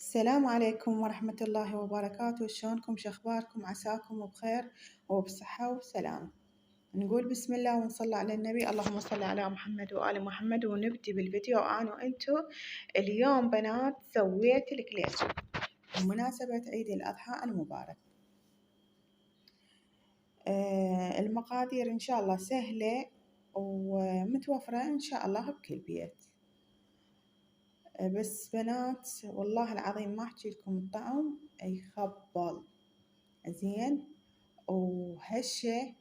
السلام عليكم ورحمة الله وبركاته. شلونكم؟ شخباركم؟ عساكم بخير وبصحة وسلامة. نقول بسم الله ونصلي على النبي. اللهم صل على محمد وآل محمد. ونبدي بالفيديو أنا وأنتو. اليوم بنات سويت الكليش بمناسبة عيد الأضحى المبارك. المقادير إن شاء الله سهلة ومتوفرة إن شاء الله بكل بيت. بس بنات والله العظيم ما أحكي لكم الطعم يخبل زين وهشة.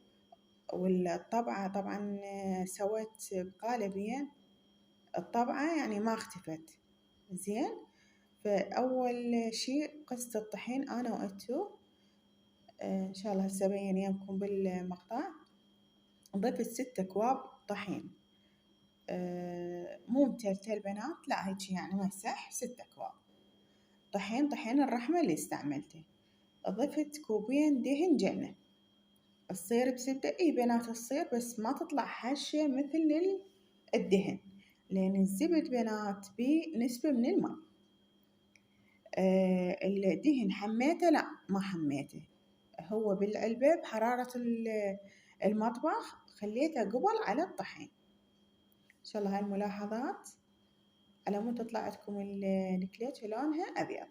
والطبعة طبعا سويت بقالبين، الطبعة يعني ما اختفت زين. فأول شي قصة الطحين أنا وأنتو إن شاء الله هسه أبين يمكم بالمقطع. ضفت 6 أكواب طحين، مو متلتل بنات، لا هيجي يعني مسح 6 أكواب طحين الرحمة اللي استعملته. ضفت كوبين دهن جنة، تصير بزبدة، اي بنات تصير بس ما تطلع هشة مثل الدهن، لأن الزبد بنات بنسبة من الماء. الدهن حميته؟ لا ما حميته، هو بالعلبة بحرارة المطبخ خليته قبل على الطحين. إن شاء الله هاي الملاحظات على مود تطلع عندكم الكليتش لونها أبيض.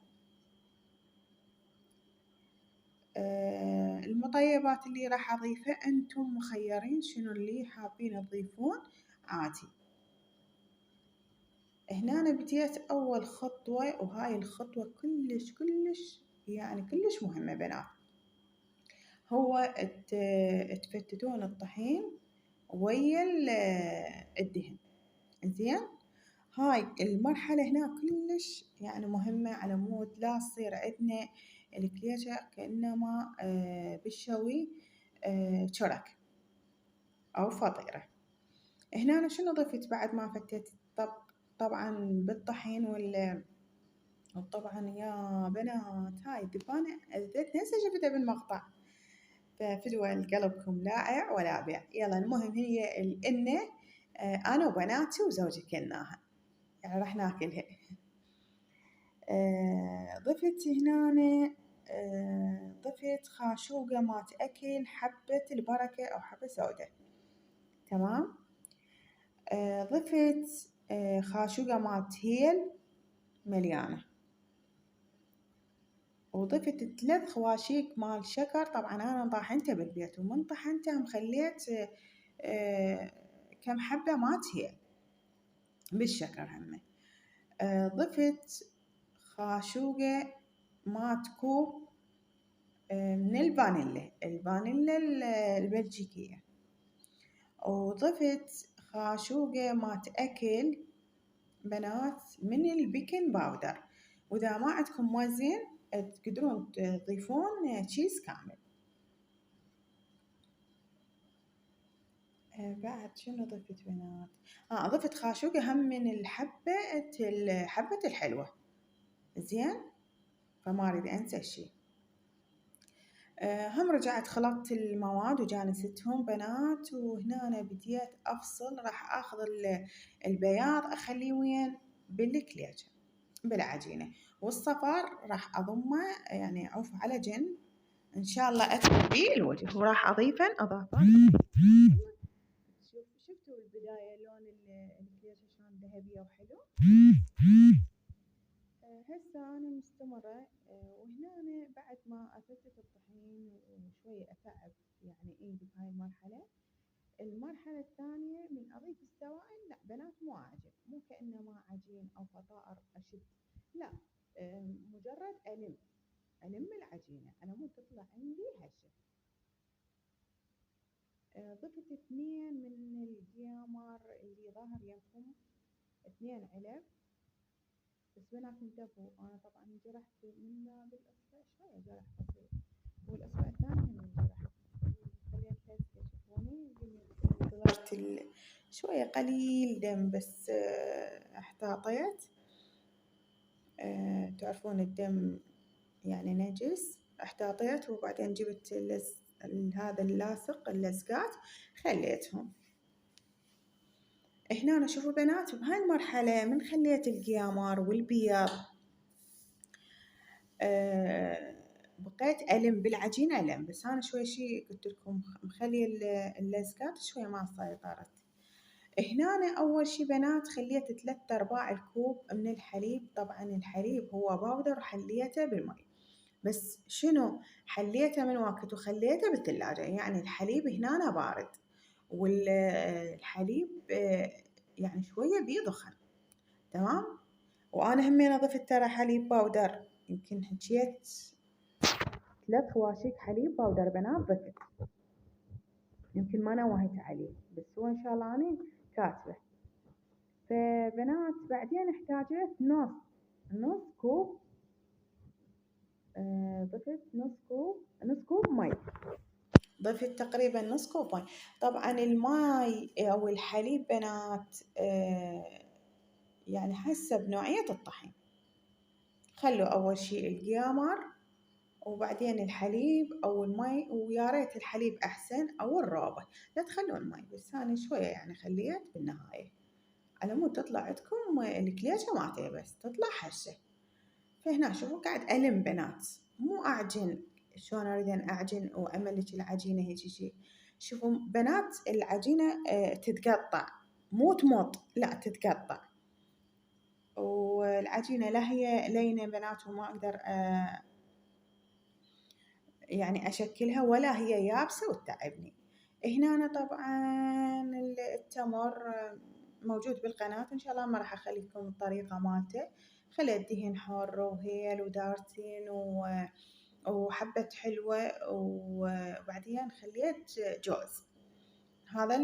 المطيبات اللي راح أضيفها أنتم مخيرين شنو اللي حابين تضيفون عادي. هنا أنا بديت أول خطوة، وهاي الخطوة كلش يعني كلش مهمة بنات، هو تفتتون الطحين ويا الدهن زين. هاي المرحلة هنا كلش يعني مهمة على مود لا تصير عندنا الكليشة كأنما بالشوي شرك أو فطيرة. هنا أنا شنو ضفت بعد ما فتيت؟ طبعا بالطحين وطبعا يا بنات هاي الدبانة أذيت نفسي شفتها بالمقطع، ففدوى قلبكم لاعع ولا بيع. يلا المهم هي الإنة أنا وبناتي وزوجي كلناها، يعني راح ناكلها. ضفت هنا ضفت خاشوقة مات أكل، حبة البركة أو حبة سودة، تمام. ضفت خاشوقة مات هيل مليانة، وضفت 3 خواشيق مال شكر. طبعا أنا طاحنته بالبيت، ومن طحنته خليت كم حبة مات هيل بالشكر همه. ضفت خاشوقة مات كوب من الفانيلا البلجيكية، وضفت خاشوقة مات أكل بنات من البيكنج باودر، وإذا ما عندكم موزين تقدرون تضيفون تشيز كامل. بعد شنو ضفت بنات؟ ضفت خاشوقة هم من حبة الحلوة زين، فما أريد أنسى الشي. هم رجعت خلطت المواد وجانستهم بنات، وهنا أنا بديت أفصل. راح أخذ البياض أخليه وين؟ بالكليجة بالعجينة، والصفار راح أضمه يعني عوف على جنب إن شاء الله أدخل بيه الوجه. وراح أضيفه إضافات. شفتوا البداية لون الكليجة شلون ذهبية وحلو. هسه أنا مستمرة، وهنا أنا بعد ما أفتت الطحين وشوية أتعب يعني إيدي بهاي المرحلة الثانية من أضيف السوائل. لا بنات مو عجين، مو كأنما عجين أو فطائر أشد، لا مجرد ألم العجينة على مود تطلع عندي هشة. ضفت 2 من الجيامر اللي ظاهر يمكم 2 علب، بس بنات انتبهوا أنا طبعا جرحت من بالإصبع شوية جرح بسيط، والإصبع الثاني من جرح خليت هسه تشوفوني ضربت شوية قليل دم بس احتاطيت. تعرفون الدم يعني نجس، احتاطيت وبعدين جبت هذا اللاصق اللزقات خليتهم. هنا شوفوا بنات بهاي المرحلة من خليت القيامر والبياض بقيت ألم بالعجينة ألم، بس أنا شوي شي قلت لكم مخلي اللزقات شوي ما سيطرت. هنا أنا أول شي بنات خليت 3/4 الكوب من الحليب، طبعا الحليب هو باودر وحليته بالماء، بس شنو حليته من وقت وخليته بالثلاجة، يعني الحليب هنا أنا بارد، والحليب يعني شوية بيضخن، تمام. وأنا همين ضفت ترى حليب باودر، يمكن حكيت 3 خواشيك حليب باودر بنات ضفت، يمكن ما نوهت عليه، بس هو إن شاء الله أنا كاتبة. فبنات بعدين احتاجت نص كوب، ضفت نص كوب مي، ضفت تقريبا نص كوب مي. طبعا الماي أو الحليب بنات يعني حسب نوعية الطحين، خلوا أول شي القيامر وبعدين الحليب أو المي، ويا ريت الحليب أحسن أو الروبة، لا تخلون المي، بس أنا شوية يعني خليت بالنهاية على مود تطلع عندكم الكليشة مالتها بس تطلع هشة. فهنا شوفوا قاعد ألم بنات، مو أعجن شلون أريد أن أعجن وأملك العجينة هيك شي. شوفوا بنات العجينة تتقطع، مو تمط، لا تتقطع، والعجينة لا هي لينة بنات وما أقدر يعني أشكلها، ولا هي يابسة وتتعبني. هنا أنا طبعا التمر موجود بالقناة، إن شاء الله ما راح أخلي لكم الطريقة مالته. خليت دهن حار وهيل ودارتين وحبة حلوة، وبعدين خليت جوز. هذا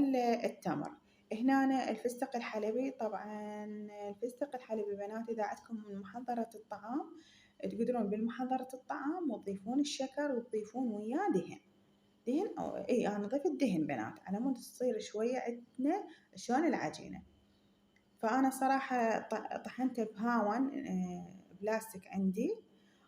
التمر. هنا أنا الفستق الحلبي، طبعا الفستق الحلبي بنات إذا عندكم من محضرة الطعام تقدرون بالمحضرة الطعام وتضيفون الشكر وتضيفون وياه دهن أو إي أنا ضفت دهن بنات على مود تصير شوية عندنا شلون العجينة. فأنا صراحة طحنته بهاون بلاستيك عندي،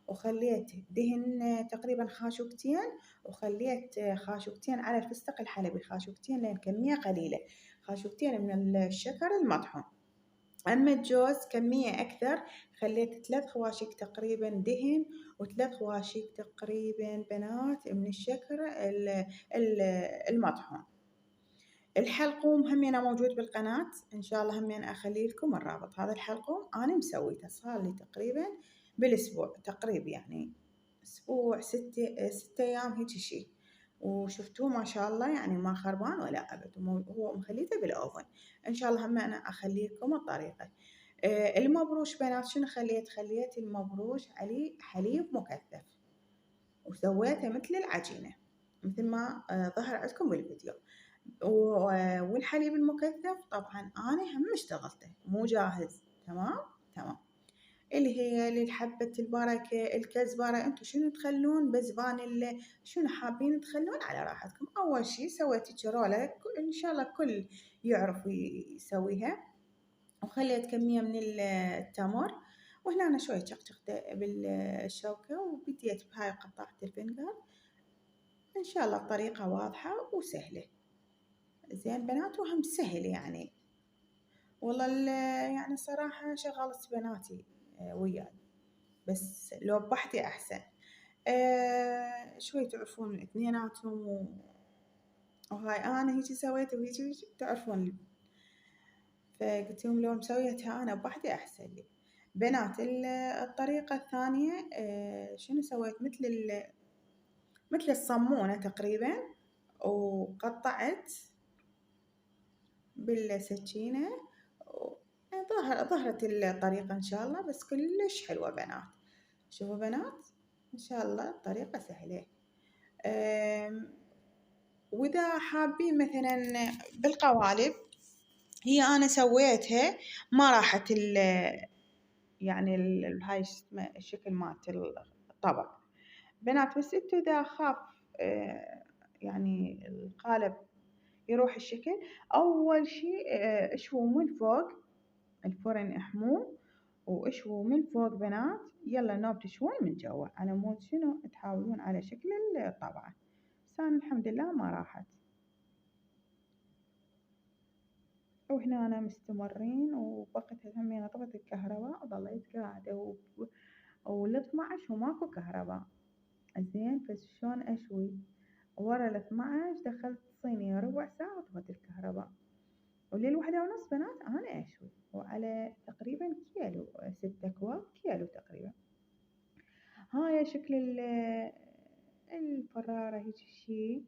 وخليت دهن تقريبا خاشوقتين، وخليت خاشوقتين على الفستق الحلبي، خاشوقتين لأن كمية قليلة، خاشوقتين من الشكر المطحون. أما الجوز كمية أكثر، خليت 3 خواشيك تقريبا دهن و3 خواشيك تقريبا بنات من الشكر المطحون. الحلقوم همينه موجود بالقناة، إن شاء الله همين أخلي لكم الرابط. هذا الحلقوم أنا مسويته صار لي تقريبا بالأسبوع، تقريبا يعني أسبوع 6 أيام هيك شي، وشفتوه ما شاء الله يعني ما خربان ولا أبد، هو مخليته بالأوفن. إن شاء الله هم أنا أخلي لكم الطريقة. المبروش بنات شنو خليت المبروش عليه حليب مكثف، وسويته مثل العجينة مثل ما ظهر عندكم بالفيديو. والحليب المكثف طبعا أنا هم اشتغلته مو جاهز، تمام. اللي هي للحبة البركة، الكزبرة، انتو شنو تخلون بزبان شنو حابين تخلون على راحتكم. أول شي سويت جرولة إن شاء الله الكل يعرف يسويها، وخليت كمية من التمر، وهنا أنا شوي شقشقته بالشوكة وبديت بهاي قطعة الفنجر. إن شاء الله الطريقة واضحة وسهلة. زين بنات وهم سهل يعني، والله يعني صراحة شغلت بناتي وياي، بس لو بوحدي أحسن. شوي تعرفون اثنيناتهم وهاي أنا هيجي سويت وهيجي تعرفون، فقلت لهم لو مسويتها أنا بوحدي أحسن لي. بنات الطريقة الثانية شنو سويت مثل الصمونة تقريبا، وقطعت بالسكينة، ظهرت الطريقة إن شاء الله، بس كلش حلوة بنات. شوفوا بنات إن شاء الله الطريقة سهلة. وإذا حابين مثلا بالقوالب، هي أنا سويتها ما راحت يعني هاي الشكل مالت الطبق بنات، بس انتو إذا خاف يعني القالب يروح الشكل، أول شي اشووا من فوق الفرن، احموه واشووا من فوق بنات، يلا نوبت شوي من جوا على مود شنو تحاولون على شكل الطبعة. بس أنا الحمد لله ما راحت. وهنا أنا مستمرين، وبقت همينة طفت الكهرباء وظليت قاعدة وال12 وماكو كهرباء. زين فشلون أشوي؟ ورا ال12 دخلت الصينية ربع ساعة وطفت الكهرباء، ولل1:30 بنات أنا أشوي، وعلى تقريبا كيلو 6 أكواب كيلو تقريبا. هاي شكل الفرارة هيج شي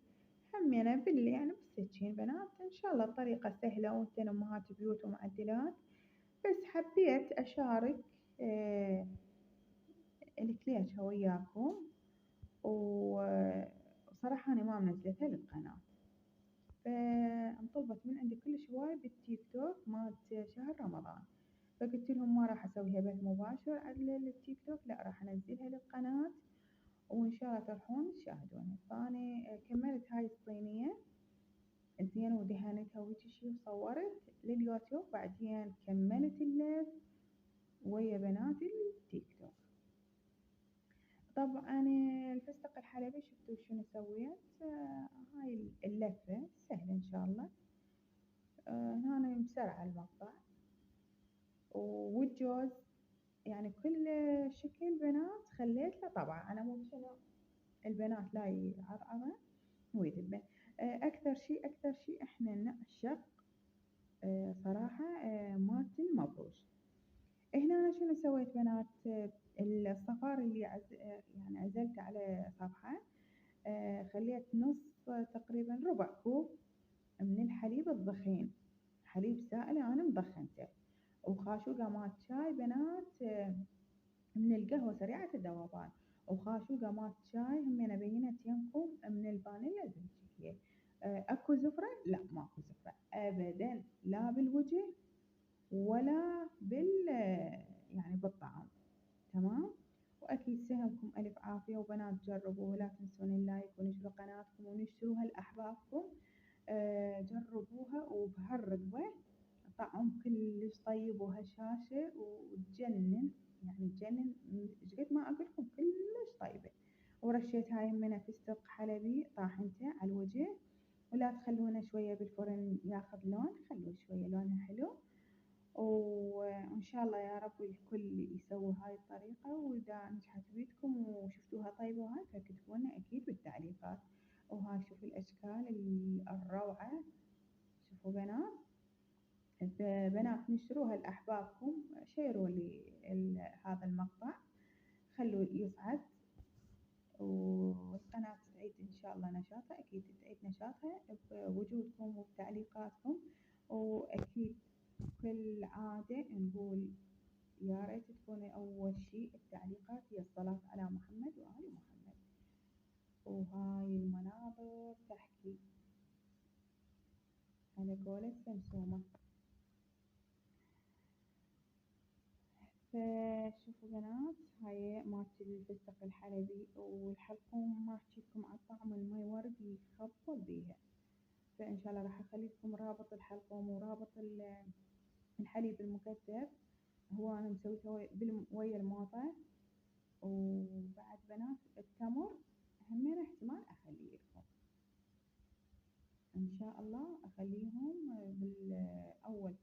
همينة يعني بالسكين بنات. إن شاء الله الطريقة سهلة وانتن أمهات بيوت ومعدلات، بس حبيت أشارك الكليشة وياكم، وصراحة أنا ما منزلتها للقناة، فانطلبت من عندي كلش هواي بالتيك توك مالت شهر رمضان، فقلت لهم ما راح أسويها بث مباشر على التيك توك، لا راح أنزلها للقناة وإن شاء الله تروحون تشاهدونها. فأنا كملت هاي الصينية زين ودهنتها وهيجي شي وصورت لليوتيوب، بعدين كملت اللف ويا بنات التيك توك. طبعا الفستق الحلبي شفتوا شنو سويت. هاي اللفة سهلة إن شاء الله. هنا أنا مسرعة المقطع، والجوز يعني كل شكل بنات خليت له طبعا. أنا مو شنو البنات لا يعضعضن ويذبن. أكثر شي إحنا نعشق صراحة مالت المبروش. هنا أنا شنو سويت بنات، الصفار اللي يعني عزلته على صفحة، خليت نص تقريبا ربع كوب من الحليب الضخين، حليب سائل أنا مضخنته، وخاشوقة مالت شاي بنات من القهوة سريعة الذوبان، وخاشوقة مالت شاي همين بينت يمكم من الفانيلا الزنجبيلية. اكو زفرة؟ لا ماكو زفرة ابدا، لا بالوجه ولا يعني بالطعم. تمام. واكيد سهمكم الف عافية، وبنات جربوا ولا تنسون اللايك ونشروا قناتكم ونشروها لاحبابكم. جربوها وبهالرغبة، طعم كلش طيب وهشاشة وتجنن، يعني تجنن قد ما اقول لكم كلش طيبة. ورشيت هاي من فستق حلبي طاحنته على الوجه، ولا تخلونه شوية بالفرن ياخذ لون، خلوه شوية لونها حلو. وإن شاء الله يا رب الكل يسوي هاي الطريقة، وإذا نجحت بيدكم وشفتوها طيبة وهاي فاكتبوا لنا أكيد بالتعليقات. وهاي شوفوا الأشكال الروعة. شوفوا بنات، بنات نشروها لأحبابكم، شيروا لي هذا المقطع، خلوا يصعد، والقناة تعيد إن شاء الله نشاطها، أكيد تعيد نشاطها بوجودكم وبتعليقاتكم. وأكيد كالعادة نقول يا ريت تكون أول شي التعليقات هي الصلاة على محمد وآل محمد. وهاي المناظر تحكي على قولة سمسومة. فشوفوا بنات، هاي مالت الفستق الحلبي، والحلقوم ما احكيلكم على طعم المي ورد يخبل بيها. فإن شاء الله راح أخلي لكم رابط الحلقوم ورابط الحليب المكثف، هو أنا مسويته ويا الموطة. وبعد بنات التمر همين احتمال أخليه لكم إن شاء الله، أخليهم بالأول